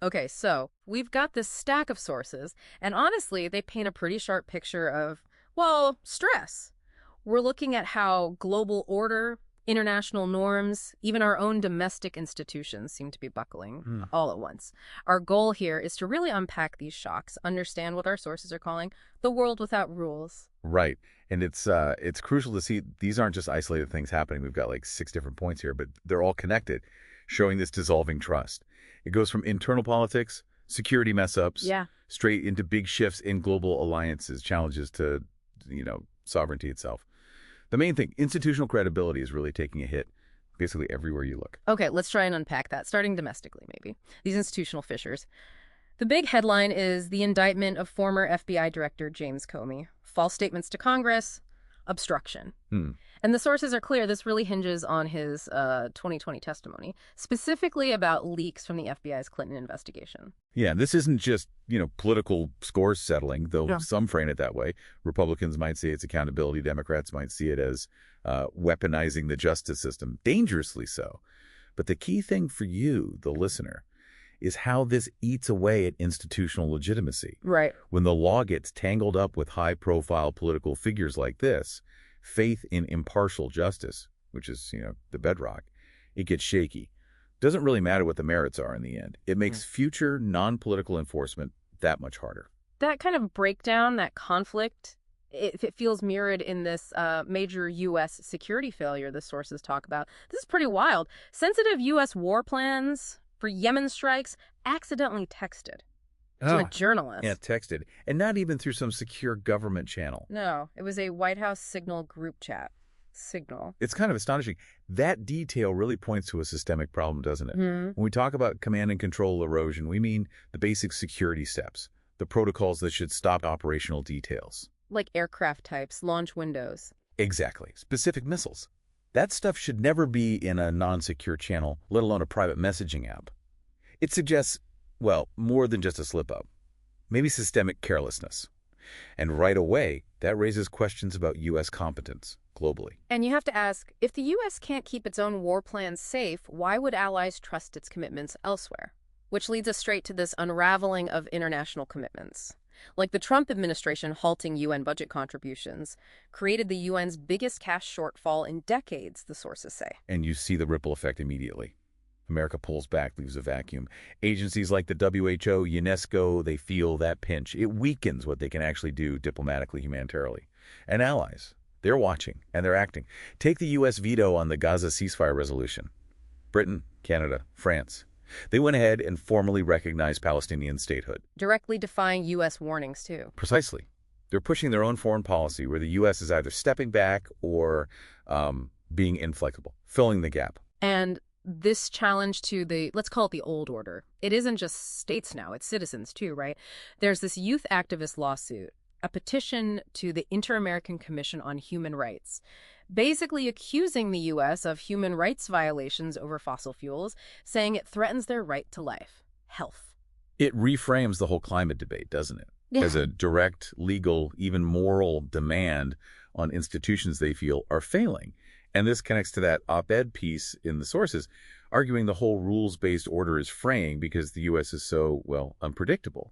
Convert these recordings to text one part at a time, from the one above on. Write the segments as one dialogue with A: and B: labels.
A: Okay, so we've got this stack of sources, and honestly, they paint a pretty sharp picture of, well, stress. We're looking at how global order, international norms, even our own domestic institutions seem to be buckling
B: Hmm.
A: all at once. Our goal here is to really unpack these shocks, understand what our sources are calling the world without rules.
B: Right. And it's crucial to see these aren't just isolated things happening. We've got like 6 different points here, but they're all connected, showing this dissolving trust. It goes from internal politics, security mess ups,
A: Yeah.
B: straight into big shifts in global alliances, challenges to, sovereignty itself. The main thing, institutional credibility is really taking a hit basically everywhere you look.
A: Okay, let's try and unpack that, starting domestically, maybe. These institutional fissures. The big headline is the indictment of former FBI Director James Comey. False statements to Congress, obstruction.
B: Hmm.
A: And the sources are clear. This really hinges on his 2020 testimony, specifically about leaks from the FBI's Clinton investigation.
B: Yeah, this isn't just, political scores settling, though
A: Yeah.
B: some frame it that way. Republicans might say it's accountability. Democrats might see it as weaponizing the justice system, dangerously so. But the key thing for you, the listener, is how this eats away at institutional legitimacy.
A: Right.
B: When the law gets tangled up with high-profile political figures like this, faith in impartial justice, which is, the bedrock, it gets shaky. Doesn't really matter what the merits are in the end. It makes future non-political enforcement that much harder.
A: That kind of breakdown, that conflict, it feels mirrored in this major U.S. security failure the sources talk about. This is pretty wild. Sensitive U.S. war plans for Yemen strikes accidentally texted to a journalist.
B: Yeah, texted. And not even through some secure government channel.
A: No, it was a White House Signal group chat. Signal.
B: It's kind of astonishing. That detail really points to a systemic problem, doesn't it? When we talk about command and control erosion, we mean the basic security steps, the protocols that should stop operational details.
A: Like aircraft types, launch windows.
B: Exactly. Specific missiles. That stuff should never be in a non-secure channel, let alone a private messaging app. It suggests, well, more than just a slip-up. Maybe systemic carelessness. And right away, that raises questions about U.S. competence globally.
A: And you have to ask, if the U.S. can't keep its own war plans safe, why would allies trust its commitments elsewhere? Which leads us straight to this unraveling of international commitments. Like the Trump administration halting UN budget contributions created the UN's biggest cash shortfall in decades, the sources say.
B: And you see the ripple effect immediately. America pulls back, leaves a vacuum. Agencies like the WHO, UNESCO, they feel that pinch. It weakens what they can actually do diplomatically, humanitarily. And allies, they're watching and they're acting. Take the U.S. veto on the Gaza ceasefire resolution. Britain, Canada, France. They went ahead and formally recognized Palestinian statehood.
A: Directly defying U.S. warnings, too.
B: Precisely. They're pushing their own foreign policy where the U.S. is either stepping back or being inflexible, filling the gap.
A: And this challenge to the, let's call it the old order, it isn't just states now, it's citizens too, right? There's this youth activist lawsuit, a petition to the Inter-American Commission on Human Rights, basically accusing the U.S. of human rights violations over fossil fuels, saying it threatens their right to life, health.
B: It reframes the whole climate debate, doesn't it?
A: Yeah.
B: As a direct, legal, even moral demand on institutions they feel are failing. And this connects to that op-ed piece in the sources, arguing the whole rules-based order is fraying because the U.S. is so, well, unpredictable.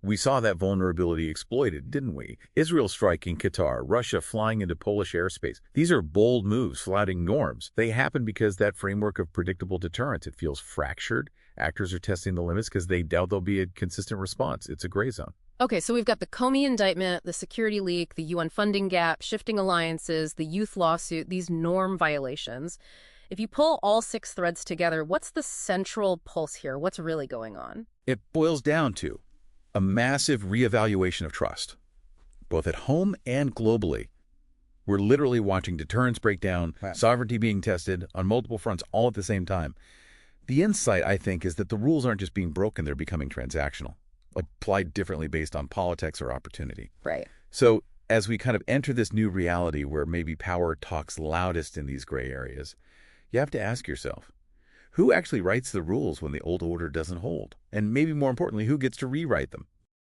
B: We saw that vulnerability exploited, didn't we? Israel striking Qatar, Russia flying into Polish airspace. These are bold moves, flouting norms. They happen because that framework of predictable deterrence, it feels fractured. Actors are testing the limits because they doubt there'll be a consistent response. It's a gray zone.
A: Okay, so we've got the Comey indictment, the security leak, the UN funding gap, shifting alliances, the youth lawsuit, these norm violations. If you pull all 6 threads together, what's the central pulse here? What's really going on?
B: It boils down to a massive reevaluation of trust, both at home and globally. We're literally watching deterrence break down, sovereignty being tested on multiple fronts all at the same time. The insight, I think, is that the rules aren't just being broken, they're becoming transactional, applied differently based on politics or opportunity.
A: Right.
B: So as we kind of enter this new reality where maybe power talks loudest in these gray areas, you have to ask yourself, who actually writes the rules when the old order doesn't hold? And maybe more importantly, who gets to rewrite them?